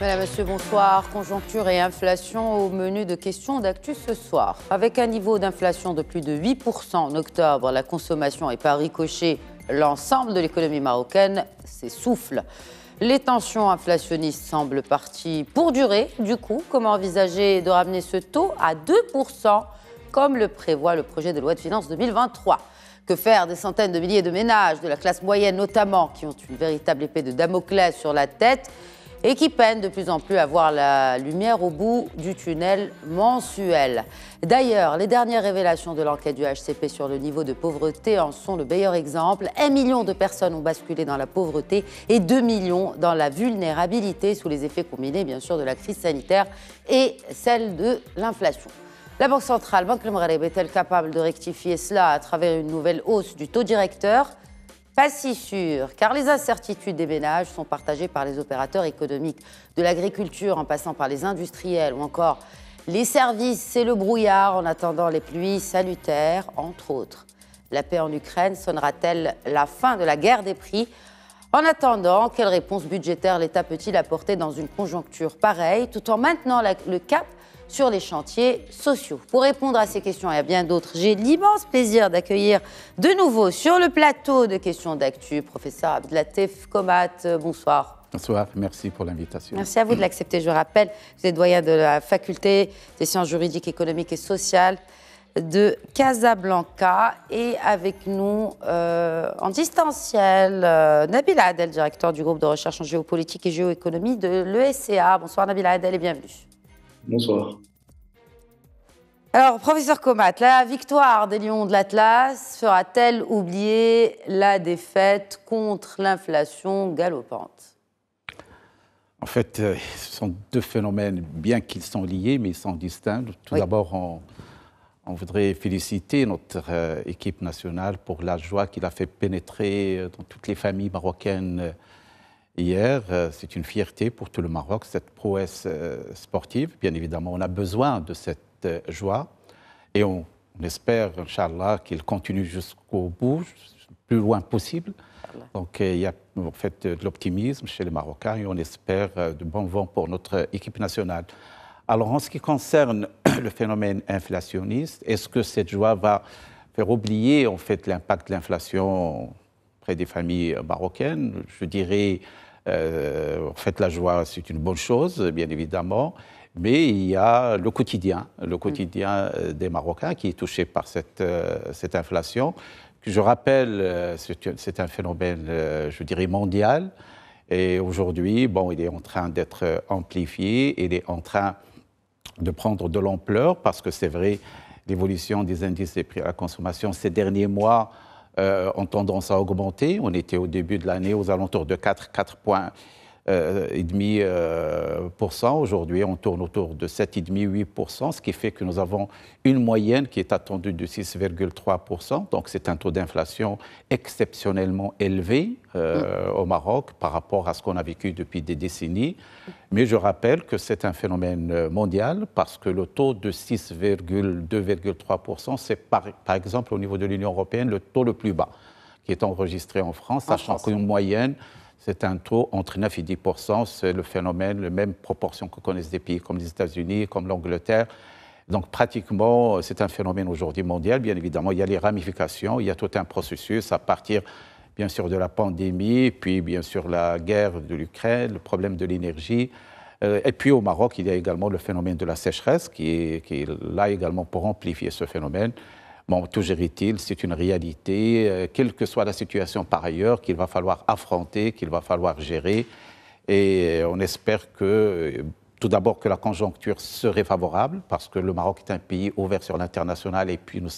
Madame, Monsieur, bonsoir. Conjoncture et inflation au menu de questions d'actu ce soir. Avec un niveau d'inflation de plus de 8% en octobre, la consommation et par ricochet l'ensemble de l'économie marocaine s'essouffle. Les tensions inflationnistes semblent parties pour durer. Du coup, comment envisager de ramener ce taux à 2% comme le prévoit le projet de loi de finances 2023 ? Que faire des centaines de milliers de ménages, de la classe moyenne notamment, qui ont une véritable épée de Damoclès sur la tête et qui peinent de plus en plus à voir la lumière au bout du tunnel mensuel. D'ailleurs, les dernières révélations de l'enquête du HCP sur le niveau de pauvreté en sont le meilleur exemple. 1 million de personnes ont basculé dans la pauvreté et 2 millions dans la vulnérabilité sous les effets combinés, bien sûr, de la crise sanitaire et celle de l'inflation. La Banque centrale, Banque Maghreb, est-elle capable de rectifier cela à travers une nouvelle hausse du taux directeur ? Pas si sûr, car les incertitudes des ménages sont partagées par les opérateurs économiques, de l'agriculture en passant par les industriels ou encore les services. C'est le brouillard en attendant les pluies salutaires, entre autres. La paix en Ukraine sonnera-t-elle la fin de la guerre des prix ? En attendant, quelle réponse budgétaire l'État peut-il apporter dans une conjoncture pareille, tout en maintenant le cap sur les chantiers sociaux? Pour répondre à ces questions et à bien d'autres, j'ai l'immense plaisir d'accueillir de nouveau sur le plateau de questions d'actu, professeur Abdelatif Komat. Bonsoir. Bonsoir, merci pour l'invitation. Merci à vous de l'accepter. Je rappelle, vous êtes doyen de la faculté des sciences juridiques, économiques et sociales de Casablanca. Et avec nous, en distanciel, Nabil Adel, directeur du groupe de recherche en géopolitique et géoéconomie de l'ESCA. Bonsoir Nabil Adel et bienvenue. Bonsoir. Alors, professeur Komat, la victoire des Lions de l'Atlas fera-t-elle oublier la défaite contre l'inflation galopante ? En fait, ce sont deux phénomènes, bien qu'ils sont liés, mais ils sont distincts. Tout d'abord, on voudrait féliciter notre équipe nationale pour la joie qu'il a fait pénétrer dans toutes les familles marocaines hier. C'est une fierté pour tout le Maroc, cette prouesse sportive. Bien évidemment, on a besoin de cette joie et on espère, Inch'Allah, qu'il continue jusqu'au bout, le plus loin possible. Donc, il y a en fait de l'optimisme chez les Marocains et on espère de bons vents pour notre équipe nationale. Alors, en ce qui concerne le phénomène inflationniste, est-ce que cette joie va faire oublier en fait l'impact de l'inflation près des familles marocaines? Je dirais, en fait, la joie, c'est une bonne chose, bien évidemment, mais il y a le quotidien des Marocains qui est touché par cette inflation. Je rappelle, c'est un phénomène, je dirais, mondial, et aujourd'hui, bon, il est en train d'être amplifié, il est en train de prendre de l'ampleur, parce que c'est vrai, l'évolution des indices des prix à la consommation ces derniers mois ont tendance à augmenter. On était au début de l'année aux alentours de 4,5%. Aujourd'hui, on tourne autour de 7,5-8%, ce qui fait que nous avons une moyenne qui est attendue de 6,3%. Donc, c'est un taux d'inflation exceptionnellement élevé au Maroc par rapport à ce qu'on a vécu depuis des décennies. Mais je rappelle que c'est un phénomène mondial parce que le taux de 6,2-3%, c'est par exemple au niveau de l'Union européenne le taux le plus bas qui est enregistré en France, sachant qu'une moyenne, c'est un taux entre 9 et 10%. C'est le phénomène, la même proportion que connaissent des pays comme les États-Unis, comme l'Angleterre. Donc pratiquement, c'est un phénomène aujourd'hui mondial. Bien évidemment, il y a les ramifications, il y a tout un processus à partir, bien sûr, de la pandémie, puis bien sûr la guerre de l'Ukraine, le problème de l'énergie. Et puis au Maroc, il y a également le phénomène de la sécheresse qui est là également pour amplifier ce phénomène. Bon, toujours est-il, c'est une réalité, quelle que soit la situation par ailleurs, qu'il va falloir affronter, qu'il va falloir gérer. Et on espère que, tout d'abord, que la conjoncture serait favorable, parce que le Maroc est un pays ouvert sur l'international, et puis il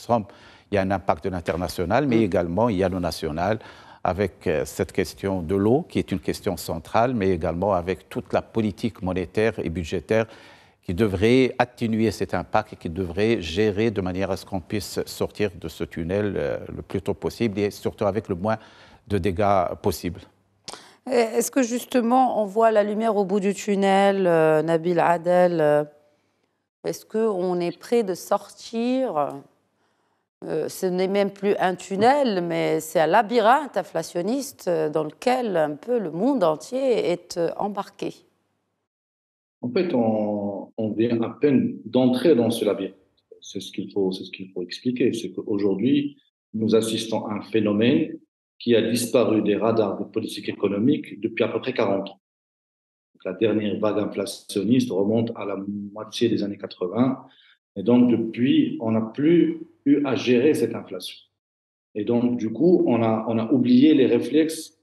y a un impact de l'international, mais également il y a le national, avec cette question de l'eau, qui est une question centrale, mais également avec toute la politique monétaire et budgétaire qui devrait atténuer cet impact et qui devrait gérer de manière à ce qu'on puisse sortir de ce tunnel le plus tôt possible et surtout avec le moins de dégâts possible. Est-ce que justement on voit la lumière au bout du tunnel, Nabil Adel? Est-ce qu'on est prêt de sortir ce n'est même plus un tunnel, mais c'est un labyrinthe inflationniste dans lequel un peu le monde entier est embarqué. En fait, on vient à peine d'entrer dans ce labyrinthe. C'est ce qu'il faut expliquer. C'est qu'aujourd'hui, nous assistons à un phénomène qui a disparu des radars de politique économique depuis à peu près 40 ans. La dernière vague inflationniste remonte à la moitié des années 80. Et donc, depuis, on n'a plus eu à gérer cette inflation. Et donc, du coup, on a oublié les réflexes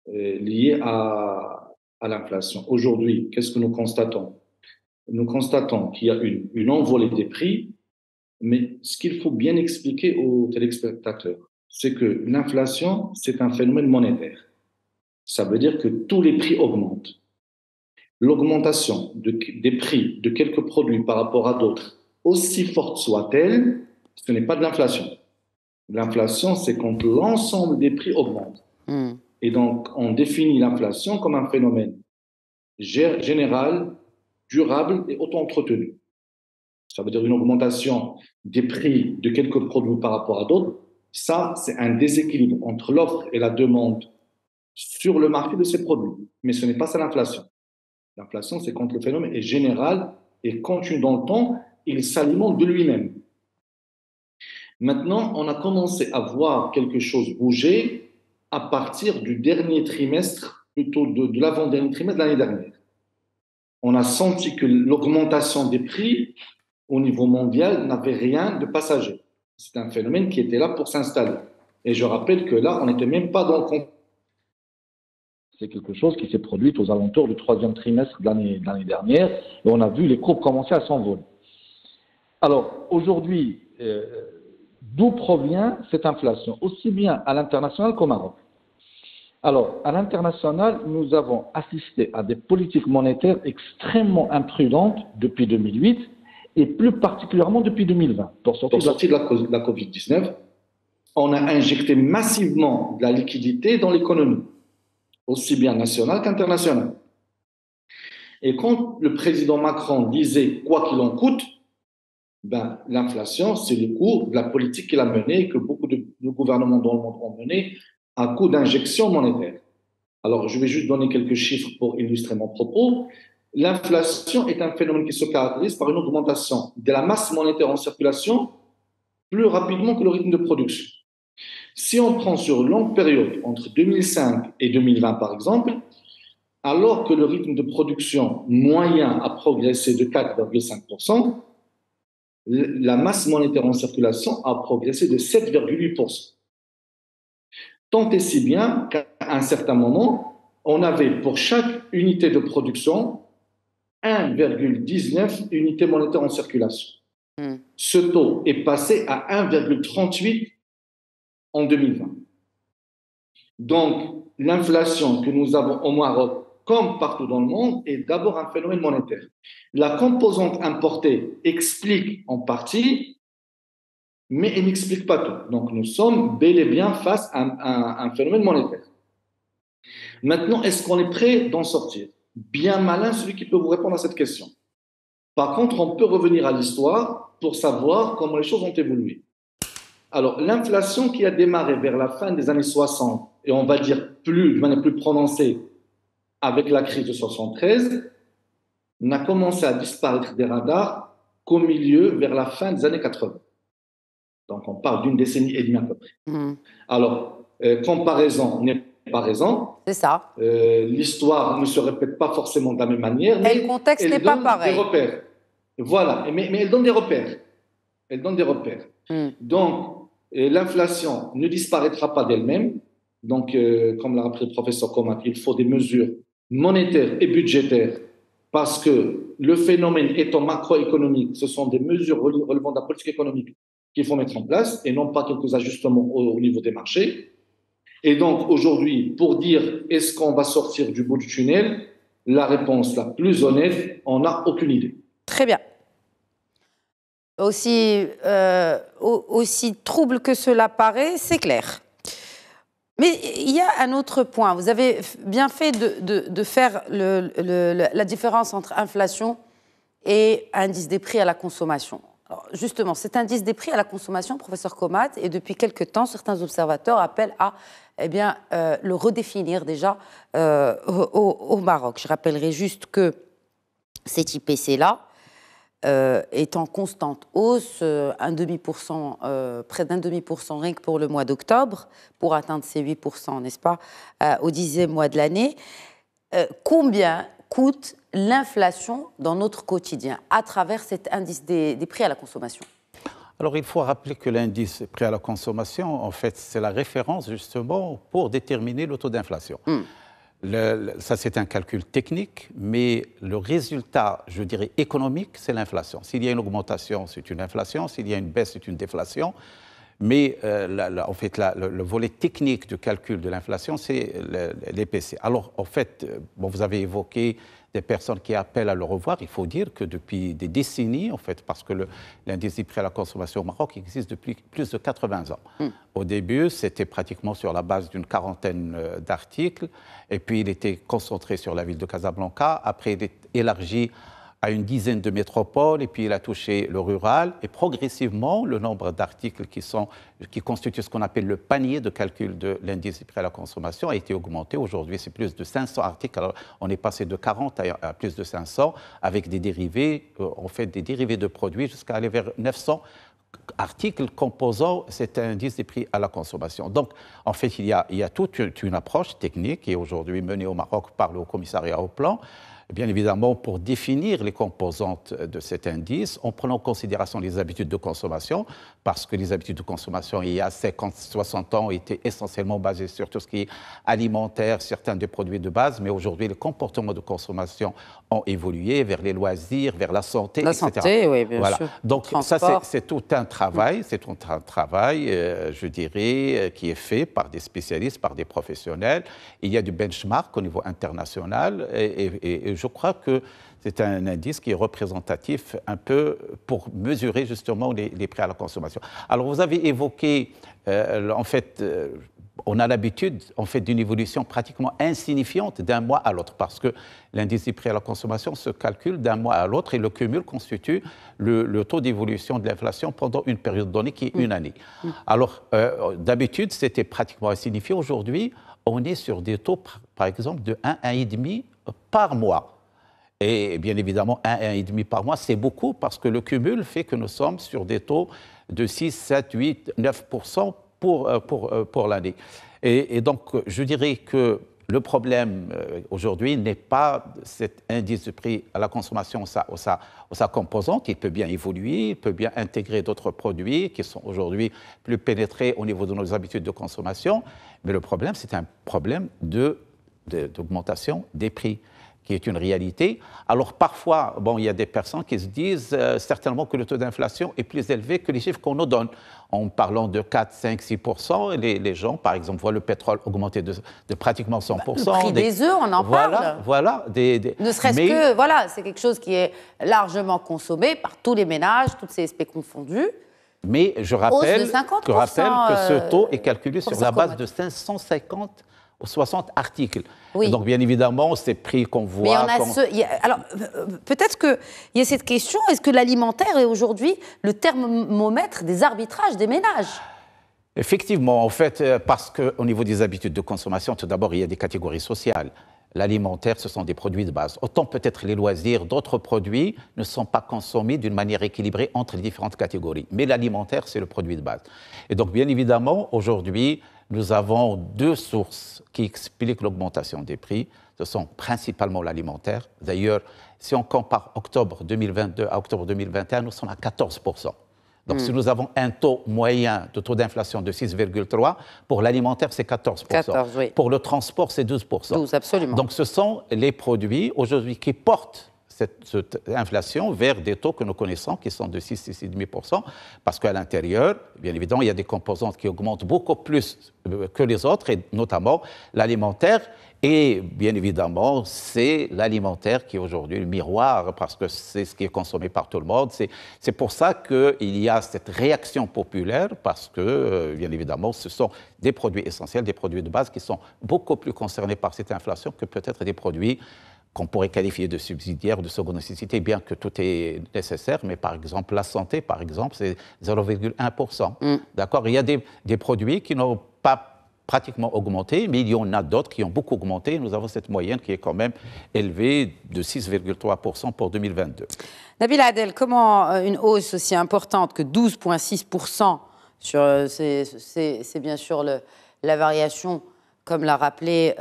liés à l'inflation. Aujourd'hui, qu'est-ce que nous constatons? Nous constatons qu'il y a une envolée des prix, mais ce qu'il faut bien expliquer aux téléspectateurs, c'est que l'inflation, c'est un phénomène monétaire. Ça veut dire que tous les prix augmentent. L'augmentation des prix de quelques produits par rapport à d'autres, aussi forte soit-elle, ce n'est pas de l'inflation. L'inflation, c'est quand l'ensemble des prix augmente. Et donc, on définit l'inflation comme un phénomène général, durable et auto-entretenu. Ça veut dire une augmentation des prix de quelques produits par rapport à d'autres. Ça, c'est un déséquilibre entre l'offre et la demande sur le marché de ces produits. Mais ce n'est pas ça l'inflation. L'inflation, c'est quand le phénomène est général et continue dans le temps, il s'alimente de lui-même. Maintenant, on a commencé à voir quelque chose bouger à partir du dernier trimestre, plutôt de l'avant-dernier trimestre de l'année dernière. On a senti que l'augmentation des prix au niveau mondial n'avait rien de passager. C'est un phénomène qui était là pour s'installer. Et je rappelle que là, on n'était même pas dans le contexte. C'est quelque chose qui s'est produit aux alentours du troisième trimestre de l'année dernière, et on a vu les courbes commencer à s'envoler. Alors, aujourd'hui, d'où provient cette inflation, aussi bien à l'international qu'au Maroc? Alors, à l'international, nous avons assisté à des politiques monétaires extrêmement imprudentes depuis 2008 et plus particulièrement depuis 2020. Pour sortir de la Covid-19, on a injecté massivement de la liquidité dans l'économie, aussi bien nationale qu'internationale. Et quand le président Macron disait « quoi qu'il en coûte », ben, l'inflation, c'est le coût de la politique qu'il a menée, que beaucoup de gouvernements dans le monde ont mené, à coup d'injection monétaire. Alors, je vais juste donner quelques chiffres pour illustrer mon propos. L'inflation est un phénomène qui se caractérise par une augmentation de la masse monétaire en circulation plus rapidement que le rythme de production. Si on prend sur une longue période, entre 2005 et 2020 par exemple, alors que le rythme de production moyen a progressé de 4,5%, la masse monétaire en circulation a progressé de 7,8%. Tant et si bien qu'à un certain moment, on avait pour chaque unité de production 1,19 unités monétaires en circulation. Ce taux est passé à 1,38 en 2020. Donc, l'inflation que nous avons au Maroc, comme partout dans le monde, est d'abord un phénomène monétaire. La composante importée explique en partie, mais elle n'explique pas tout. Donc, nous sommes bel et bien face à un phénomène monétaire. Maintenant, est-ce qu'on est prêt d'en sortir? Bien malin celui qui peut vous répondre à cette question. Par contre, on peut revenir à l'histoire pour savoir comment les choses ont évolué. Alors, l'inflation qui a démarré vers la fin des années 60, et on va dire de manière plus prononcée avec la crise de 73, n'a commencé à disparaître des radars qu'au milieu, vers la fin des années 80. Donc, on parle d'une décennie et demie à peu près. Alors, comparaison n'est pas raison. C'est ça. L'histoire ne se répète pas forcément de la même manière. Mais le contexte n'est pas pareil. Des repères. Voilà, mais elle donne des repères. Elle donne des repères. Donc, l'inflation ne disparaîtra pas d'elle-même. Donc, comme l'a rappelé le professeur Komat, il faut des mesures monétaires et budgétaires parce que le phénomène étant macroéconomique, ce sont des mesures relevant de la politique économique qu'il faut mettre en place et non pas quelques ajustements au niveau des marchés. Et donc, aujourd'hui, pour dire est-ce qu'on va sortir du bout du tunnel, la réponse la plus honnête, on n'a aucune idée. Très bien. Aussi trouble que cela paraît, c'est clair. Mais il y a un autre point. Vous avez bien fait de faire la différence entre inflation et indice des prix à la consommation. Alors, justement, cet indice des prix à la consommation, professeur Komat, et depuis quelque temps, certains observateurs appellent à le redéfinir déjà au Maroc. Je rappellerai juste que cet IPC-là est en constante hausse, près d'1,5% rien que pour le mois d'octobre, pour atteindre ces 8%, n'est-ce pas, au 10e mois de l'année. Combien coûte l'inflation dans notre quotidien à travers cet indice des prix à la consommation? Alors, il faut rappeler que l'indice prix à la consommation, en fait, c'est la référence justement pour déterminer le taux d'inflation. Ça, c'est un calcul technique, mais le résultat, je dirais, économique, c'est l'inflation. S'il y a une augmentation, c'est une inflation. S'il y a une baisse, c'est une déflation. Mais en fait, le volet technique du calcul de l'inflation, c'est l'IPC. Alors, en fait, vous avez évoqué des personnes qui appellent à le revoir. Il faut dire que depuis des décennies, en fait, parce que l'indice des prix à la consommation au Maroc existe depuis plus de 80 ans. Au début, c'était pratiquement sur la base d'une quarantaine d'articles, et puis il était concentré sur la ville de Casablanca. Après, il est élargi à une dizaine de métropoles, et puis il a touché le rural, et progressivement, le nombre d'articles qui constituent ce qu'on appelle le panier de calcul de l'indice des prix à la consommation a été augmenté. Aujourd'hui, c'est plus de 500 articles. Alors, on est passé de 40 à plus de 500, avec des dérivés, en fait, des dérivés de produits, jusqu'à aller vers 900 articles composant cet indice des prix à la consommation. Donc, en fait, il y a toute une approche technique qui est aujourd'hui menée au Maroc par le Haut Commissariat au Plan, bien évidemment, pour définir les composantes de cet indice, en prenant en considération les habitudes de consommation, parce que les habitudes de consommation, il y a 50-60 ans, étaient essentiellement basées sur tout ce qui est alimentaire, certains des produits de base, mais aujourd'hui, les comportements de consommation ont évolué vers les loisirs, vers la santé, etc. La santé, oui, bien sûr. Donc, ça, c'est tout un travail, je dirais, qui est fait par des spécialistes, par des professionnels. Il y a du benchmark au niveau international, et je crois que c'est un indice qui est représentatif un peu pour mesurer justement les prix à la consommation. Alors, vous avez évoqué, on a l'habitude, en fait, d'une évolution pratiquement insignifiante d'un mois à l'autre, parce que l'indice des prix à la consommation se calcule d'un mois à l'autre, et le cumul constitue le taux d'évolution de l'inflation pendant une période donnée qui est une année. Alors, d'habitude, c'était pratiquement insignifiant. Aujourd'hui, on est sur des taux, par exemple, de 1 à 1,5 par mois. Et bien évidemment, 1 à 1,5 par mois, c'est beaucoup, parce que le cumul fait que nous sommes sur des taux de 6, 7, 8, 9% pour l'année. Et donc, je dirais que le problème aujourd'hui n'est pas cet indice de prix à la consommation ou sa composante. Il peut bien évoluer, il peut bien intégrer d'autres produits qui sont aujourd'hui plus pénétrés au niveau de nos habitudes de consommation. Mais le problème, c'est un problème d'augmentation des prix, qui est une réalité. Alors parfois, il y a des personnes qui se disent certainement que le taux d'inflation est plus élevé que les chiffres qu'on nous donne. En parlant de 4, 5, 6%, les gens, par exemple, voient le pétrole augmenter de pratiquement 100%. Le prix des œufs, on en parle. Voilà. Ne serait-ce que, c'est quelque chose qui est largement consommé par tous les ménages, toutes ces CSP confondues. Mais je rappelle que ce taux est calculé sur la base de 550 ou 60 articles. Oui. Donc, bien évidemment, ces prix qu'on voit... Alors, peut-être qu'il y a cette question, est-ce que l'alimentaire est aujourd'hui le thermomètre des arbitrages des ménages? Effectivement, en fait, parce qu'au niveau des habitudes de consommation, tout d'abord, il y a des catégories sociales. L'alimentaire, ce sont des produits de base. Autant peut-être les loisirs, d'autres produits ne sont pas consommés d'une manière équilibrée entre les différentes catégories. Mais l'alimentaire, c'est le produit de base. Et donc, bien évidemment, aujourd'hui, nous avons deux sources qui expliquent l'augmentation des prix. Ce sont principalement l'alimentaire. D'ailleurs, si on compare octobre 2022 à octobre 2021, nous sommes à 14%. Donc, si nous avons un taux moyen de taux d'inflation de 6,3, pour l'alimentaire, c'est 14%. 14, oui. Pour le transport, c'est 12%. 12, absolument. Donc, ce sont les produits aujourd'hui qui portent cette inflation vers des taux que nous connaissons, qui sont de 6,5%, parce qu'à l'intérieur, bien évidemment, il y a des composantes qui augmentent beaucoup plus que les autres, et notamment l'alimentaire. Et bien évidemment, c'est l'alimentaire qui est aujourd'hui le miroir, parce que c'est ce qui est consommé par tout le monde. C'est pour ça qu'il y a cette réaction populaire, parce que, bien évidemment, ce sont des produits essentiels, des produits de base qui sont beaucoup plus concernés par cette inflation que peut-être des produits qu'on pourrait qualifier de subsidiaire, de seconde nécessité, bien que tout est nécessaire, mais par exemple, la santé, par exemple, c'est 0,1%. D'accord? Il y a des produits qui n'ont pas pratiquement augmenté, mais il y en a d'autres qui ont beaucoup augmenté. Nous avons cette moyenne qui est quand même élevée de 6,3% pour 2022. Nabil Adel, comment une hausse aussi importante que 12,6% c'est bien sûr la variation, comme l'a rappelé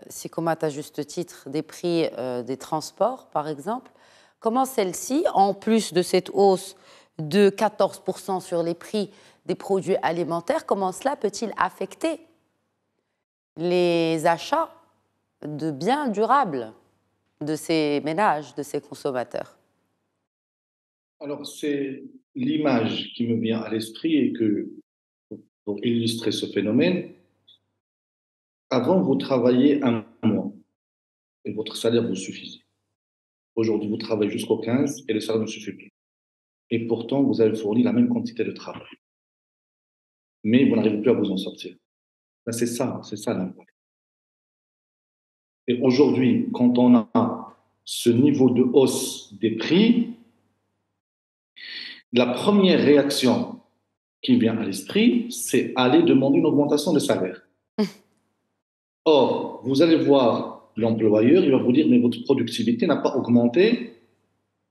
Sikomat à juste titre, des prix des transports, par exemple. Comment celle-ci, en plus de cette hausse de 14% sur les prix des produits alimentaires, comment cela peut-il affecter les achats de biens durables de ces ménages, de ces consommateurs? Alors, c'est l'image qui me vient à l'esprit et que, pour illustrer ce phénomène, avant, vous travailliez un mois et votre salaire vous suffisait. Aujourd'hui, vous travaillez jusqu'au 15 et le salaire ne suffit plus. Et pourtant, vous avez fourni la même quantité de travail. Mais vous n'arrivez plus à vous en sortir. Ben, c'est ça l'impact. Et aujourd'hui, quand on a ce niveau de hausse des prix, la première réaction qui vient à l'esprit, c'est aller demander une augmentation de salaire. Or, vous allez voir l'employeur, il va vous dire, mais votre productivité n'a pas augmenté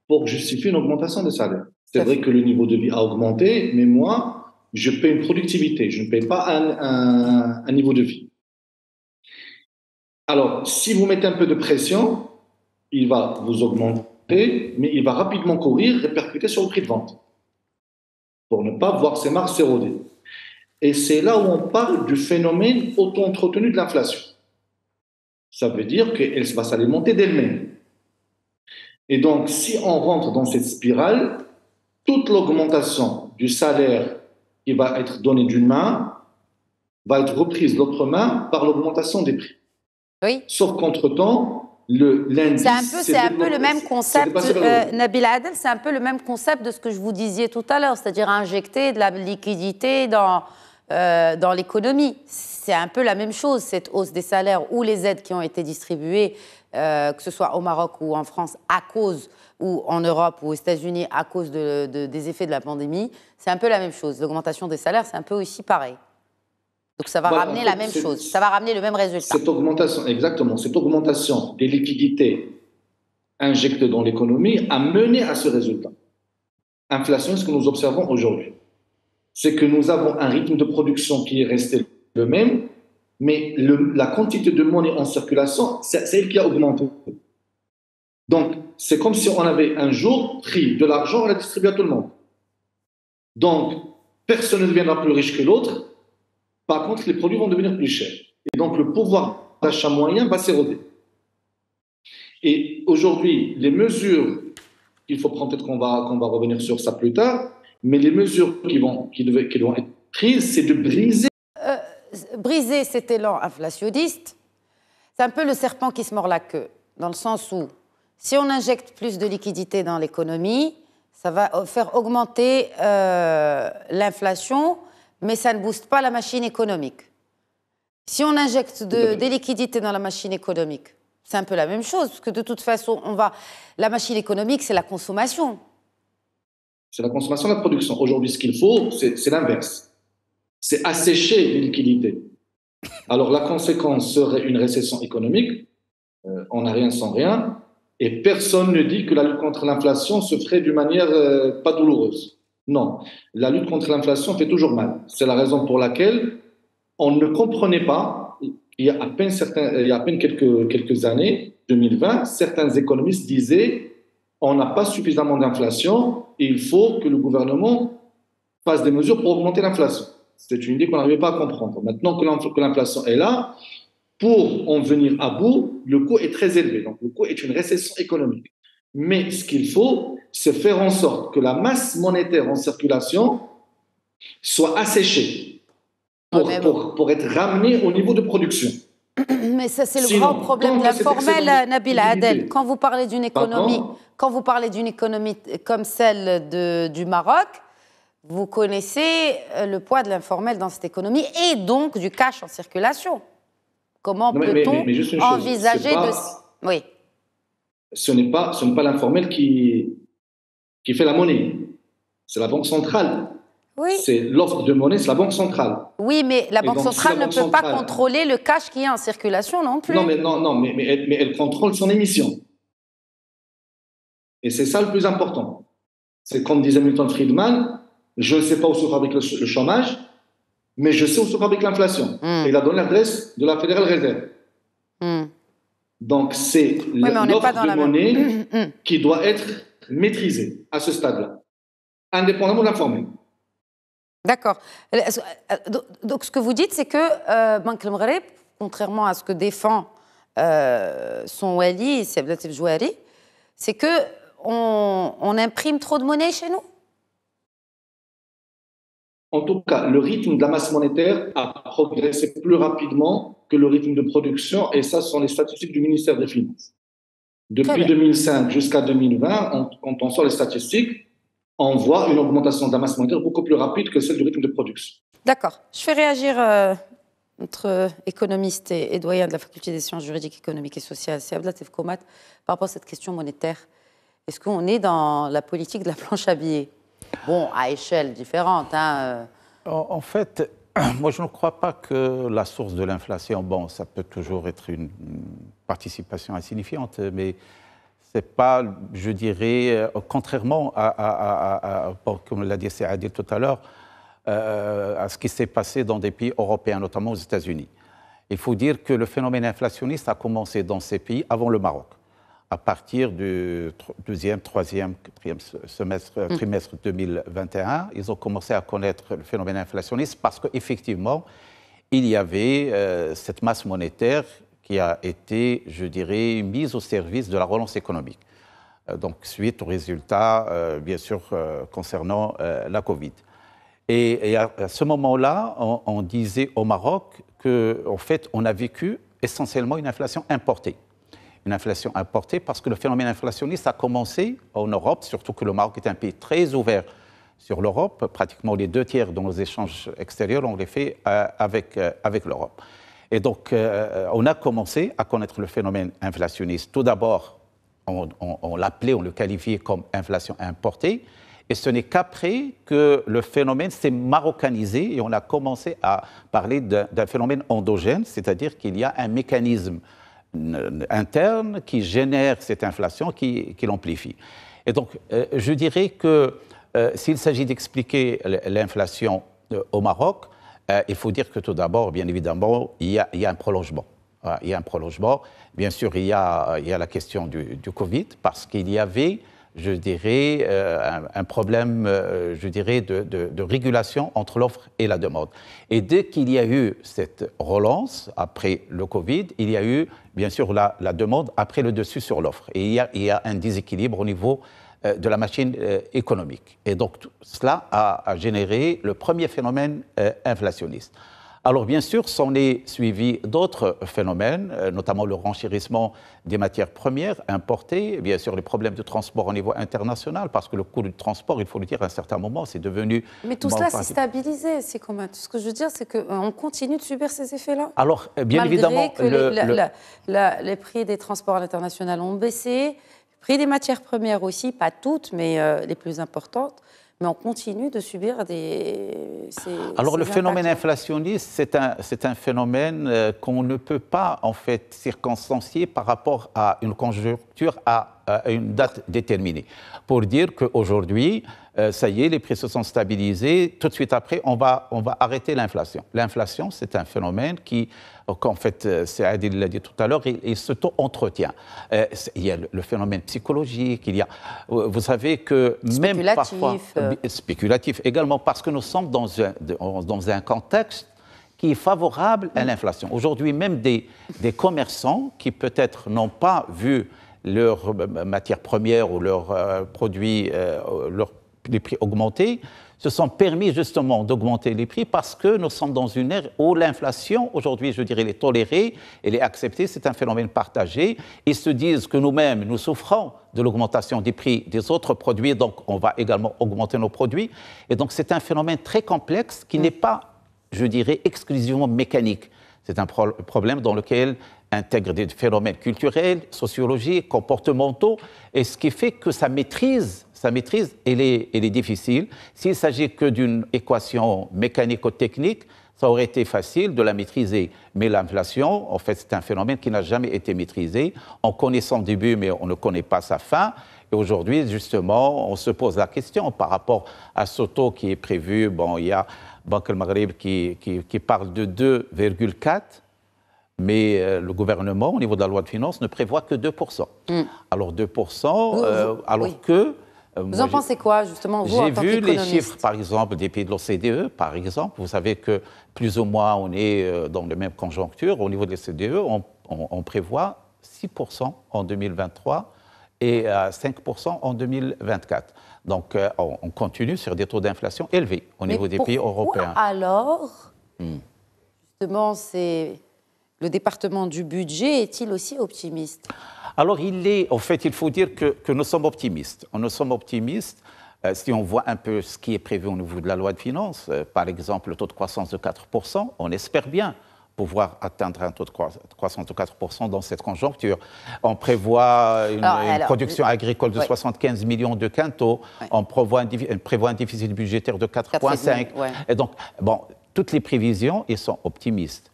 pour justifier une augmentation de salaire. C'est vrai que le niveau de vie a augmenté, mais moi, je paie une productivité, je ne paie pas un niveau de vie. Alors, si vous mettez un peu de pression, il va vous augmenter, mais il va rapidement courir, répercuter sur le prix de vente, pour ne pas voir ses marges s'éroder. Et c'est là où on parle du phénomène auto-entretenu de l'inflation. Ça veut dire qu'elle va s'alimenter d'elle-même. Et donc, si on rentre dans cette spirale, toute l'augmentation du salaire qui va être donnée d'une main va être reprise de l'autre main par l'augmentation des prix. Oui. Sauf qu'entre-temps, l'indice... C'est un peu le même concept, Nabil Adel, c'est un peu le même concept de ce que je vous disais tout à l'heure, c'est-à-dire injecter de la liquidité dans l'économie. C'est un peu la même chose, cette hausse des salaires ou les aides qui ont été distribuées, que ce soit au Maroc ou en France, à cause, ou en Europe ou aux États-Unis, à cause des effets de la pandémie. C'est un peu la même chose. L'augmentation des salaires, c'est un peu aussi pareil. Donc ça va ramener la même chose, ça va ramener le même résultat. Cette augmentation, exactement, cette augmentation des liquidités injectées dans l'économie a mené à ce résultat. Inflation, ce que nous observons aujourd'hui, c'est que nous avons un rythme de production qui est resté le même, mais la quantité de monnaie en circulation, c'est elle qui a augmenté. Donc, c'est comme si on avait un jour pris de l'argent et l'a distribué à tout le monde. Donc, personne ne deviendra plus riche que l'autre. Par contre, les produits vont devenir plus chers. Et donc, le pouvoir d'achat moyen va s'éroder. Et aujourd'hui, les mesures, il faut prendre, peut-être qu'on va revenir sur ça plus tard, mais les mesures qui vont être prises, c'est de briser. Briser cet élan inflationniste, c'est un peu le serpent qui se mord la queue, dans le sens où, si on injecte plus de liquidités dans l'économie, ça va faire augmenter l'inflation, mais ça ne booste pas la machine économique. Si on injecte des liquidités dans la machine économique, c'est un peu la même chose, parce que de toute façon, la machine économique, c'est la consommation. C'est la consommation, la production. Aujourd'hui, ce qu'il faut, c'est l'inverse. C'est assécher les liquidités. Alors, la conséquence serait une récession économique. On n'a rien sans rien. Et personne ne dit que la lutte contre l'inflation se ferait d'une manière pas douloureuse. Non, la lutte contre l'inflation fait toujours mal. C'est la raison pour laquelle on ne comprenait pas, il y a à peine quelques années, 2020, certains économistes disaient on n'a pas suffisamment d'inflation et il faut que le gouvernement fasse des mesures pour augmenter l'inflation. C'est une idée qu'on n'arrivait pas à comprendre. Maintenant que l'inflation est là, pour en venir à bout, le coût est très élevé. Donc le coût est une récession économique. Mais ce qu'il faut, c'est faire en sorte que la masse monétaire en circulation soit asséchée pour être ramenée au niveau de production. Mais ça, c'est le grand problème de l'informel, Nabil Adel. Quand vous parlez d'une économie, comme celle du Maroc, vous connaissez le poids de l'informel dans cette économie et donc du cash en circulation. Comment peut-on envisager de... Oui. ce n'est pas l'informel qui fait la monnaie. C'est la Banque centrale. Oui. C'est l'offre de monnaie, c'est la Banque centrale. Oui, mais la Banque centrale ne peut pas contrôler le cash qui est en circulation non plus. Non, mais elle contrôle son émission. Et c'est ça le plus important. C'est comme disait Milton Friedman, je ne sais pas où se fabrique le chômage, mais je sais où se fabrique l'inflation. Et il a donné l'adresse de la Fédérale Réserve. Donc, c'est l'offre de monnaie qui doit être maîtrisée à ce stade-là, indépendamment de l'informel. D'accord. Donc, ce que vous dites, c'est que Banque al-Maghreb, contrairement à ce que défend son wali, Abdel Latif Jouari, c'est qu'on imprime trop de monnaie chez nous? En tout cas, le rythme de la masse monétaire a progressé plus rapidement que le rythme de production, et ça, ce sont les statistiques du ministère des Finances. Depuis 2005 jusqu'à 2020, quand on sort les statistiques, on voit une augmentation de la masse monétaire beaucoup plus rapide que celle du rythme de production. D'accord. Je fais réagir notre économiste et doyen de la faculté des sciences juridiques, économiques et sociales, c'est Abdel Latif Komat, par rapport à cette question monétaire. Est-ce qu'on est dans la politique de la planche à billets? Bon, à échelle différente. En fait, moi, je ne crois pas que la source de l'inflation, bon, ça peut toujours être une participation insignifiante, mais ce n'est pas, je dirais, contrairement comme l'a dit Saadil tout à l'heure, à ce qui s'est passé dans des pays européens, notamment aux États-Unis. Il faut dire que le phénomène inflationniste a commencé dans ces pays avant le Maroc. À partir du deuxième, troisième, quatrième trimestre 2021, ils ont commencé à connaître le phénomène inflationniste parce qu'effectivement, il y avait cette masse monétaire qui a été, je dirais, mise au service de la relance économique. Donc, suite aux résultats, bien sûr, concernant la Covid. Et à ce moment-là, on disait au Maroc qu'en fait, on a vécu essentiellement une inflation importée. Une inflation importée parce que le phénomène inflationniste a commencé en Europe, surtout que le Maroc est un pays très ouvert sur l'Europe. Pratiquement les 2/3 de nos échanges extérieurs, on les fait avec l'Europe. Et donc, on a commencé à connaître le phénomène inflationniste. Tout d'abord, on l'appelait, on le qualifiait comme inflation importée. Et ce n'est qu'après que le phénomène s'est marocanisé et on a commencé à parler d'un phénomène endogène, c'est-à-dire qu'il y a un mécanisme interne qui génère cette inflation, qui l'amplifie. Et donc, je dirais que s'il s'agit d'expliquer l'inflation au Maroc, il faut dire que tout d'abord, bien évidemment, il y a un prolongement. Il y a un prolongement. Bien sûr, il y a la question du Covid, parce qu'il y avait, je dirais, un problème, je dirais, de régulation entre l'offre et la demande. Et dès qu'il y a eu cette relance, après le Covid, il y a eu, bien sûr, la demande après le dessus sur l'offre. Et il y a un déséquilibre au niveau de la machine économique. Et donc, cela a généré le premier phénomène inflationniste. Alors, bien sûr, s'en est suivi d'autres phénomènes, notamment le renchérissement des matières premières importées, bien sûr, les problèmes de transport au niveau international, parce que le coût du transport, il faut le dire, à un certain moment, c'est devenu... Mais tout cela s'est stabilisé, c'est comment? Ce que je veux dire, c'est qu'on continue de subir ces effets-là. Alors, bien évidemment... Malgré que les prix des transports à l'international ont baissé, les prix des matières premières aussi, pas toutes, mais les plus importantes. Mais on continue de subir Alors, le phénomène inflationniste, c'est un phénomène qu'on ne peut pas, en fait, circonstancier par rapport à une conjoncture à une date déterminée. Pour dire qu'aujourd'hui, ça y est, les prix se sont stabilisés. Tout de suite après, on va arrêter l'inflation. L'inflation, c'est un phénomène qui, en fait, Saadil l'a dit tout à l'heure, il s'auto-entretient. Il y a le phénomène psychologique, il y a, vous savez que même parfois... Spéculatif également, parce que nous sommes dans un contexte qui est favorable à l'inflation. Aujourd'hui, même des commerçants qui peut-être n'ont pas vu leurs matières premières ou leurs produits, les prix augmenter, se sont permis justement d'augmenter les prix parce que nous sommes dans une ère où l'inflation, aujourd'hui, je dirais, elle est tolérée, elle est acceptée, c'est un phénomène partagé. Ils se disent que nous-mêmes, nous souffrons de l'augmentation des prix des autres produits, donc on va également augmenter nos produits. Et donc c'est un phénomène très complexe qui n'est pas, je dirais, exclusivement mécanique. C'est un problème dans lequel intègre des phénomènes culturels, sociologiques, comportementaux, et ce qui fait que sa maîtrise, elle est difficile. S'il s'agit que d'une équation mécanico-technique, ça aurait été facile de la maîtriser. Mais l'inflation, en fait, c'est un phénomène qui n'a jamais été maîtrisé. On connaît son début, mais on ne connaît pas sa fin. Et aujourd'hui, justement, on se pose la question par rapport à ce taux qui est prévu. Bon, il y a Banque El Maghreb qui parle de 2,4, mais le gouvernement, au niveau de la loi de finances, ne prévoit que 2%. Alors 2%, alors que... Vous en pensez quoi, justement, vous, en tant J'ai vu les qu'économiste? chiffres, par exemple, des pays de l'OCDE, par exemple. Vous savez que plus ou moins, on est dans les mêmes conjonctures. Au niveau de l'OCDE, on prévoit 6% en 2023 et 5% en 2024. Donc, on continue sur des taux d'inflation élevés au niveau des pays européens. Alors, justement, le département du budget est-il aussi optimiste? Alors, en fait, il faut dire que nous sommes optimistes. Nous sommes optimistes si on voit un peu ce qui est prévu au niveau de la loi de finances. Par exemple, le taux de croissance de 4%, on espère bien pouvoir atteindre un taux de croissance de 4% dans cette conjoncture. On prévoit une production agricole de 75 millions de quintaux. On prévoit un déficit budgétaire de 4,5. Et donc, bon, toutes les prévisions, elles sont optimistes.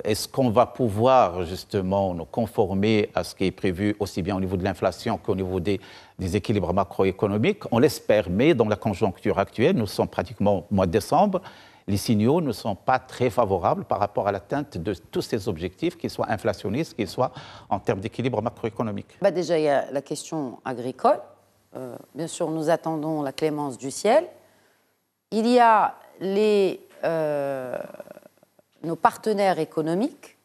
Est-ce qu'on va pouvoir justement nous conformer à ce qui est prévu aussi bien au niveau de l'inflation qu'au niveau des équilibres macroéconomiques? On l'espère, mais dans la conjoncture actuelle, nous sommes pratiquement au mois de décembre, les signaux ne sont pas très favorables par rapport à l'atteinte de tous ces objectifs, qu'ils soient inflationnistes, qu'ils soient en termes d'équilibre macroéconomique. Déjà, il y a la question agricole. Bien sûr, nous attendons la clémence du ciel. Il y a nos partenaires économiques.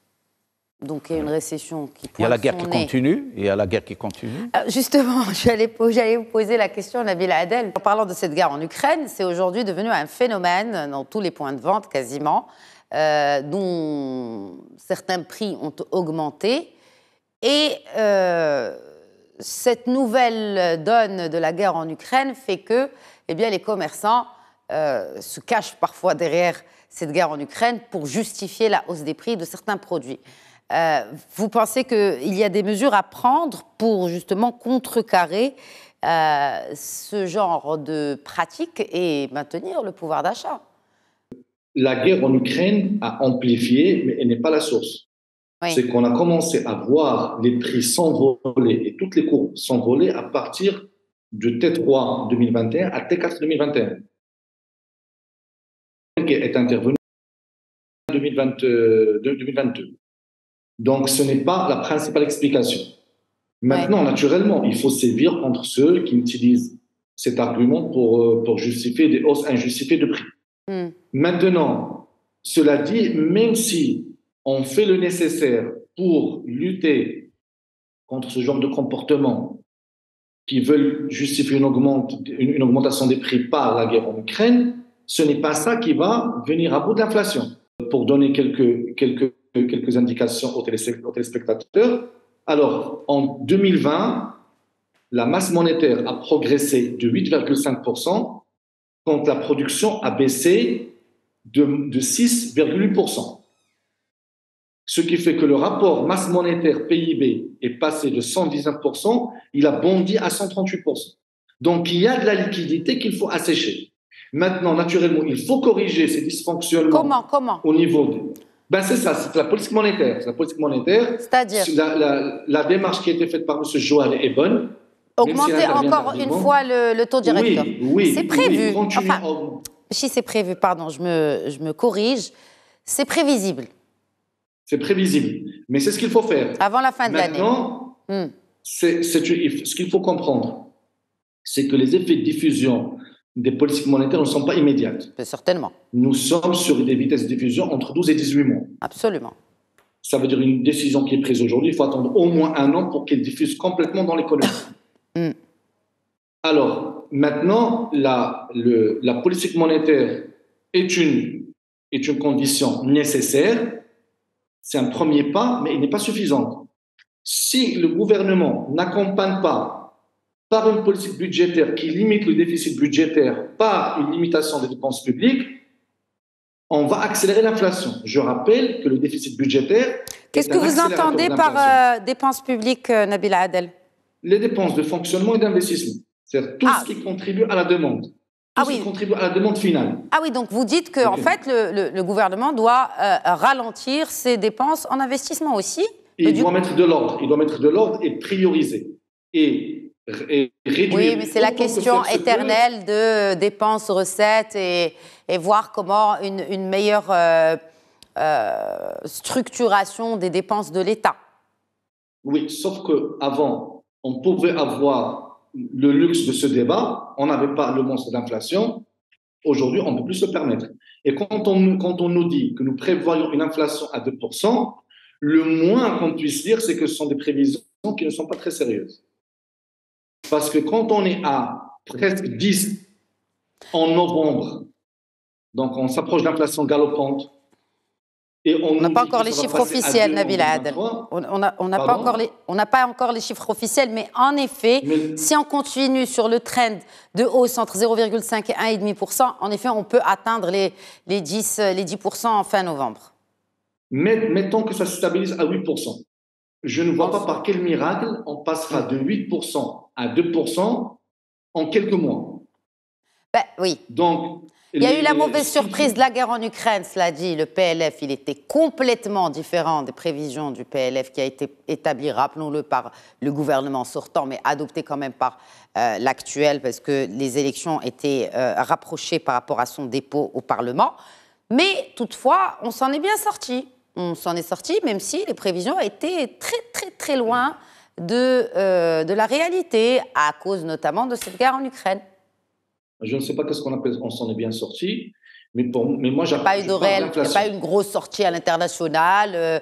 Donc, il y a une récession qui pointe. Il y a la guerre qui continue. Il y a la guerre qui continue. Justement, j'allais vous poser la question, Nabil Adel. En parlant de cette guerre en Ukraine, c'est aujourd'hui devenu un phénomène dans tous les points de vente quasiment, dont certains prix ont augmenté. Et cette nouvelle donne de la guerre en Ukraine fait que les commerçants se cachent parfois derrière cette guerre en Ukraine pour justifier la hausse des prix de certains produits. Vous pensez qu'il y a des mesures à prendre pour justement contrecarrer ce genre de pratiques et maintenir le pouvoir d'achat? La guerre en Ukraine a amplifié, mais elle n'est pas la source. Oui. C'est qu'on a commencé à voir les prix s'envoler et toutes les courbes s'envoler à partir de T3 2021 à T4 2021. Qui est intervenu en 2022. Donc, ce n'est pas la principale explication. Maintenant, naturellement, il faut sévir contre ceux qui utilisent cet argument pour justifier des hausses injustifiées de prix. Maintenant, cela dit, même si on fait le nécessaire pour lutter contre ce genre de comportement qui veulent justifier une augmentation des prix par la guerre en Ukraine, ce n'est pas ça qui va venir à bout de l'inflation. Pour donner quelques indications aux téléspectateurs, alors en 2020, la masse monétaire a progressé de 8,5%, quand la production a baissé de 6,8%. Ce qui fait que le rapport masse monétaire PIB est passé de 119%, il a bondi à 138%. Donc il y a de la liquidité qu'il faut assécher. Maintenant, naturellement, il faut corriger ces dysfonctionnements. Comment au niveau c'est ça, c'est la politique monétaire. La politique monétaire, c'est-à-dire la démarche qui a été faite par M. Joal est bonne. Augmenter encore une fois le taux directeur. Oui, c'est prévu. Oui, si c'est prévu, pardon, je me corrige. C'est prévisible. C'est prévisible, mais c'est ce qu'il faut faire. Avant la fin de l'année. Maintenant, ce qu'il faut comprendre, c'est que les effets de diffusion des politiques monétaires ne sont pas immédiates. Certainement. Nous sommes sur des vitesses de diffusion entre 12 et 18 mois. Absolument. Ça veut dire une décision qui est prise aujourd'hui, il faut attendre au moins 1 an pour qu'elle diffuse complètement dans l'économie. Alors, maintenant, la politique monétaire est une condition nécessaire. C'est un premier pas, mais il n'est pas suffisant. Si le gouvernement n'accompagne pas par une politique budgétaire qui limite le déficit budgétaire par une limitation des dépenses publiques, on va accélérer l'inflation. Je rappelle que le déficit budgétaire... Qu'est-ce que vous entendez par dépenses publiques, Nabil Adel? Les dépenses de fonctionnement et d'investissement. C'est-à-dire tout ce qui contribue à la demande. Tout ce qui contribue à la demande finale. Ah oui, donc vous dites que en fait, le gouvernement doit ralentir ses dépenses en investissement aussi. Il doit mettre de l'ordre. Il doit mettre de l'ordre et prioriser. Et réduire. Oui, mais c'est la question éternelle de dépenses, recettes et voir comment une meilleure structuration des dépenses de l'État. Oui, sauf qu'avant, on pouvait avoir le luxe de ce débat, on n'avait pas le monstre d'inflation. Aujourd'hui, on ne peut plus se le permettre. Et quand on nous dit que nous prévoyons une inflation à 2%, le moins qu'on puisse dire, c'est que ce sont des prévisions qui ne sont pas très sérieuses. Parce que quand on est à presque 10 en novembre, donc on s'approche d'inflation galopante, et on n'a pas encore les chiffres officiels, Nabil Adel. On n'a pas encore les chiffres officiels, mais en effet, si on continue sur le trend de hausse entre 0,5 et 1,5%, en effet, on peut atteindre les 10% en fin novembre. Mettons que ça se stabilise à 8%. Je ne vois pas par quel miracle on passera de 8% à 2% en quelques mois. Ben, oui. Donc, il y a eu la mauvaise surprise de la guerre en Ukraine, cela dit. Le PLF, il était complètement différent des prévisions du PLF qui a été établi, rappelons-le, par le gouvernement sortant, mais adopté quand même par l'actuel, parce que les élections étaient rapprochées par rapport à son dépôt au Parlement. Mais toutefois, on s'en est bien sorti. On s'en est sorti, même si les prévisions étaient très, très, très loin de la réalité, à cause notamment de cette guerre en Ukraine. Je ne sais pas qu'est-ce qu'on appelle, on s'en est bien sorti, mais moi, il n'y a pas eu de réel, il n'y a pas eu une grosse sortie à l'international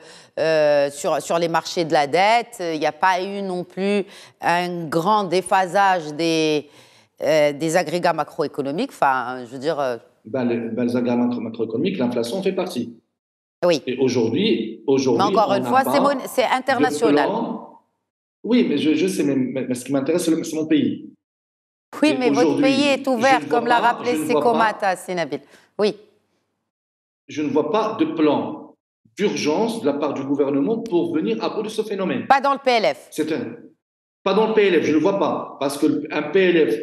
sur les marchés de la dette. Il n'y a pas eu non plus un grand déphasage des agrégats macroéconomiques. Enfin, je veux dire. Les agrégats macroéconomiques, l'inflation en fait partie. Oui. Et aujourd'hui, mais encore une fois, c'est international. Oui, mais je sais, mais ce qui m'intéresse, c'est mon pays. Oui, mais votre pays est ouvert, comme l'a rappelé Sekomata, Nabil. Oui. Je ne vois pas de plan d'urgence de la part du gouvernement pour venir à bout de ce phénomène. Pas dans le PLF. Pas dans le PLF, je ne le vois pas. Parce qu'un PLF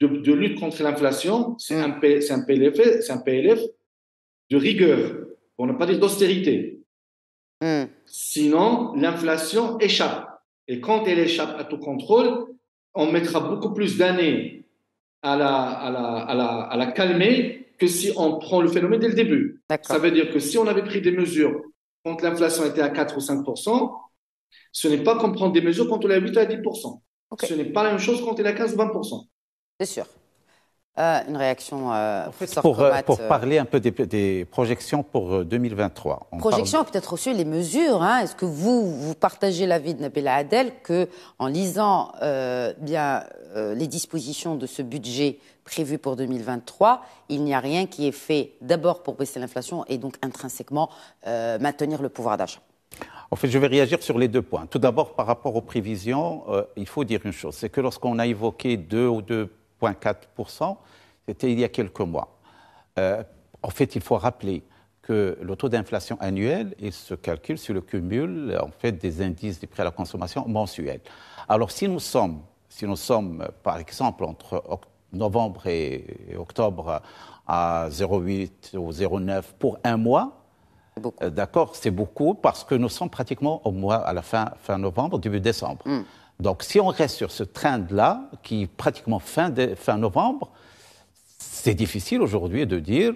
de lutte contre l'inflation, c'est un PLF de rigueur, pour ne pas dire d'austérité. Sinon, l'inflation échappe. Et quand elle échappe à tout contrôle, on mettra beaucoup plus d'années à la calmer que si on prend le phénomène dès le début. Ça veut dire que si on avait pris des mesures quand l'inflation était à 4 ou 5%, ce n'est pas comme prendre des mesures quand on est à 8 ou à 10%. Okay. Ce n'est pas la même chose quand on est à 15 ou 20%. C'est sûr. Une réaction en fait, pour parler un peu des projections pour 2023. Projections, peut-être aussi les mesures. Est-ce que vous partagez l'avis de Nabil Adel qu'en lisant les dispositions de ce budget prévu pour 2023, il n'y a rien qui est fait d'abord pour baisser l'inflation et donc intrinsèquement maintenir le pouvoir d'achat? En fait, je vais réagir sur les deux points. Tout d'abord, par rapport aux prévisions, il faut dire une chose, c'est que lorsqu'on a évoqué 2 ou 2,4%, c'était il y a quelques mois. En fait, il faut rappeler que le taux d'inflation annuel, il se calcule sur le cumul en fait, des indices des prix à la consommation mensuels. Alors, si nous sommes, par exemple, entre novembre et octobre à 0,8 ou 0,9 pour un mois, d'accord, c'est beaucoup parce que nous sommes pratiquement au mois à la fin novembre, début décembre. Donc, si on reste sur ce trend-là, qui est pratiquement fin novembre, c'est difficile aujourd'hui de dire